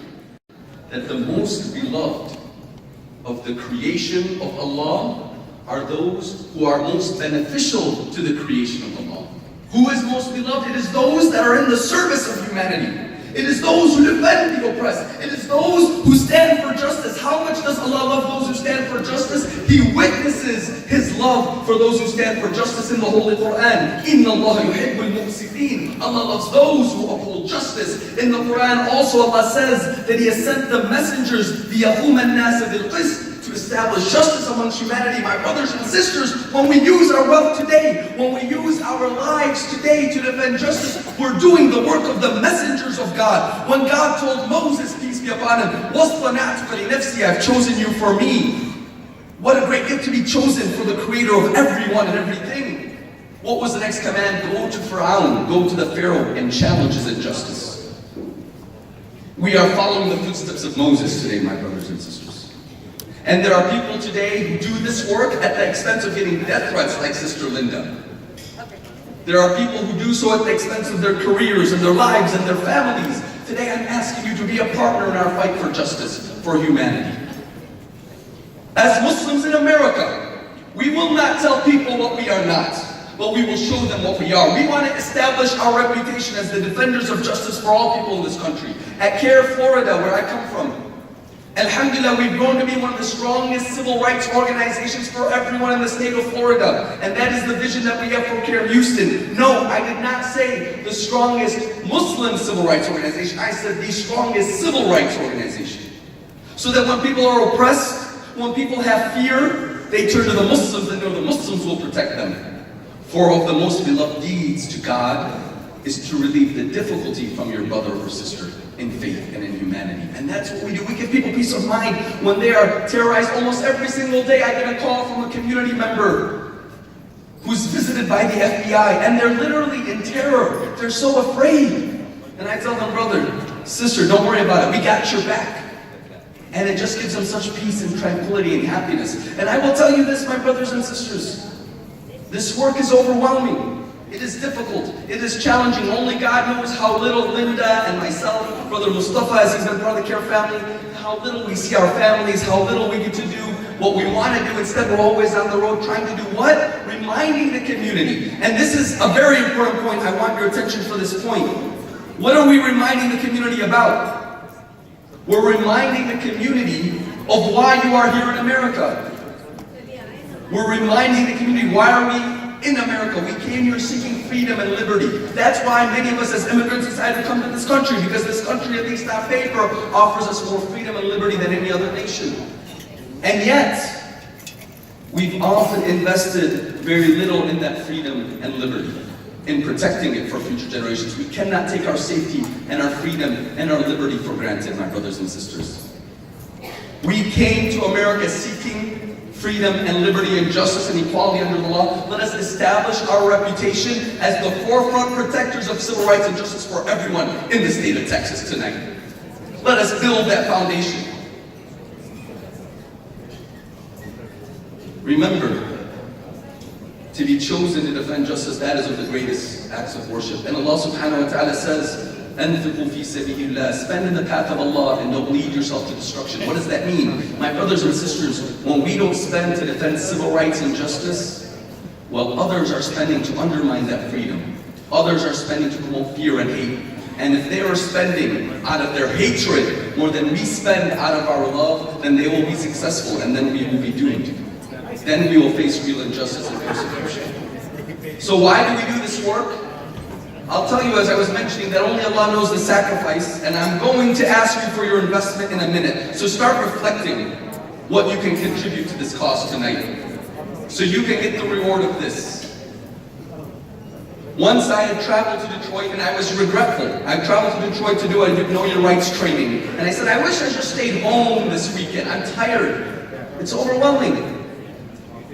[SPEAKER 8] That the most beloved of the creation of Allah are those who are most beneficial to the creation of Allah. Who is most beloved? It is those that are in the service of humanity. It is those who defend the oppressed. It is those who stand for justice. How much does Allah love those who stand for justice? He witnesses His love for those who stand for justice in the Holy Quran. إِنَّ اللَّهَ يُحِبُّ الْمُقْسِطِينَ. Allah loves those who uphold justice. In the Quran also Allah says that He has sent the messengers لِيَقُومَ النَّاسَ بِالْقِسْطِ, to establish justice amongst humanity. My brothers and sisters, when we use our wealth today, when we use our lives today to defend justice, we're doing the work of the messengers of God. When God told Moses, peace be upon him, وَاصْطَنَعْتُكَ لِنَفْسِي, I've chosen you for me. What a great gift to be chosen for the creator of everyone and everything. What was the next command? Go to Pharaoh, go to the Pharaoh and challenge his injustice. We are following the footsteps of Moses today, my brothers and sisters. And there are people today who do this work at the expense of getting death threats like Sister Linda. There are people who do so at the expense of their careers and their lives and their families. Today I'm asking you to be a partner in our fight for justice, for humanity. As Muslims in America, we will not tell people what we are not, but we will show them what we are. We want to establish our reputation as the defenders of justice for all people in this country. At CAIR, Florida, where I come from, Alhamdulillah, we've grown to be one of the strongest civil rights organizations for everyone in the state of Florida. And that is the vision that we have for CAIR-Houston. No, I did not say the strongest Muslim civil rights organization. I said the strongest civil rights organization. So that when people are oppressed, when people have fear, they turn to the Muslims and know the Muslims will protect them. For of the most beloved deeds to God is to relieve the difficulty from your brother or sister in faith and in humanity. And that's what we do. We give people peace of mind when they are terrorized. Almost every single day I get a call from a community member who's visited by the FBI, and they're literally in terror. They're so afraid. And I tell them, brother, sister, don't worry about it. We got your back. And it just gives them such peace and tranquility and happiness. And I will tell you this, my brothers and sisters, this work is overwhelming. It is difficult. It is challenging. Only God knows how little Linda and myself, Brother Mustafa, as he's been part of the CAIR family, how little we see our families, how little we get to do what we want to do. Instead, we're always on the road trying to do what? Reminding the community. And this is a very important point. I want your attention for this point. What are we reminding the community about? We're reminding the community of why you are here in America. We're reminding the community, why are we in America? We came here seeking freedom and liberty. That's why many of us as immigrants decided to come to this country, because this country, at least on paper, offers us more freedom and liberty than any other nation. And yet, we've often invested very little in that freedom and liberty, in protecting it for future generations. We cannot take our safety and our freedom and our liberty for granted, my brothers and sisters. We came to America seeking freedom and liberty and justice and equality under the law. Let us establish our reputation as the forefront protectors of civil rights and justice for everyone in the state of Texas tonight. Let us build that foundation. Remember, to be chosen to defend justice, that is of the greatest acts of worship. And Allah subhanahu wa ta'ala says, أَنْفِقُوا فِي سَبِيلِ اللَّهِ, spend in the path of Allah and don't lead yourself to destruction. What does that mean? My brothers and sisters, when we don't spend to defend civil rights and justice, well, others are spending to undermine that freedom. Others are spending to promote fear and hate. And if they are spending out of their hatred more than we spend out of our love, then they will be successful and then we will be doomed. Then we will face real injustice and persecution. So why do we do this work? I'll tell you, as I was mentioning, that only Allah knows the sacrifice, and I'm going to ask you for your investment in a minute. So start reflecting what you can contribute to this cause tonight, so you can get the reward of this. Once I had traveled to Detroit, and I was regretful. I traveled to Detroit to do a Know Your Rights training, and I said, I wish I just stayed home this weekend. I'm tired. It's overwhelming.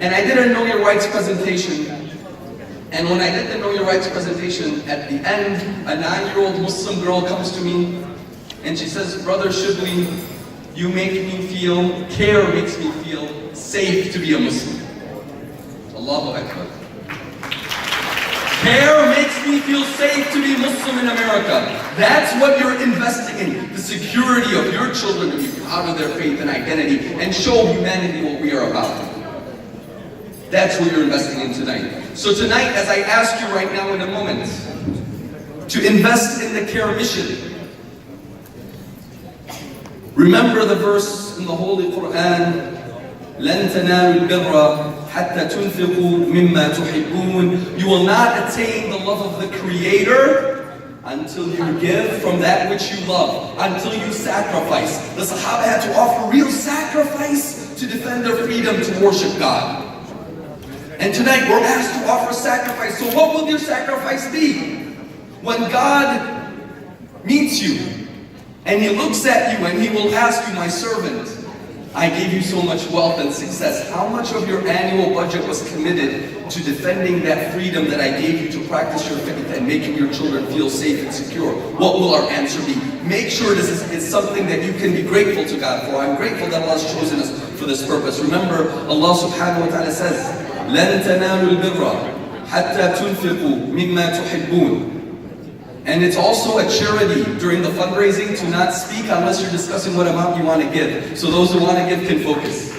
[SPEAKER 8] And I did a Know Your Rights presentation. And when I did the Know Your Rights presentation, at the end, a 9-year-old Muslim girl comes to me and she says, Brother Shibli, you make me feel, CAIR makes me feel safe to be a Muslim. Allahu Akbar. CAIR makes me feel safe to be Muslim in America. That's what you're investing in, the security of your children to be proud of their faith and identity and show humanity what we are about. That's what you're investing in tonight. So tonight, as I ask you right now in a moment, to invest in the CAIR mission, remember the verse in the Holy Quran, لَن تَنَالُوا الْبِرَّ حَتَّى تُنْفِقُوا مِمَّا تُحِبُّونَ. You will not attain the love of the Creator until you give from that which you love, until you sacrifice. The Sahaba had to offer real sacrifice to defend their freedom to worship God. And tonight we're asked to offer sacrifice. So what will your sacrifice be? When God meets you and He looks at you and He will ask you, my servant, I gave you so much wealth and success. How much of your annual budget was committed to defending that freedom that I gave you to practice your faith and making your children feel safe and secure? What will our answer be? Make sure this is something that you can be grateful to God for. I'm grateful that Allah has chosen us for this purpose. Remember, Allah subhanahu wa ta'ala says, لَن تَنَالُوا الْبِرَّ حَتَّى تُنْفِقُوا مِمَّا تُحِبُّونَ. And it's also a charity during the fundraising to not speak unless you're discussing what amount you want to give. So those who want to give can focus.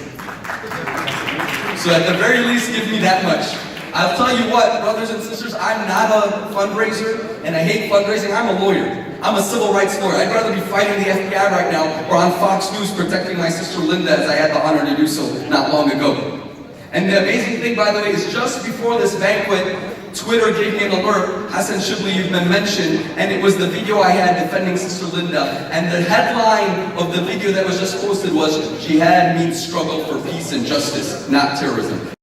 [SPEAKER 8] So at the very least, give me that much. I'll tell you what, brothers and sisters, I'm not a fundraiser, and I hate fundraising. I'm a lawyer. I'm a civil rights lawyer. I'd rather be fighting the FBI right now or on Fox News protecting my sister Linda, as I had the honor to do so not long ago. And the amazing thing, by the way, is just before this banquet, Twitter gave me an alert, Hassan Shibli, you've been mentioned, and it was the video I had defending Sister Linda. And the headline of the video that was just posted was, Jihad means struggle for peace and justice, not terrorism.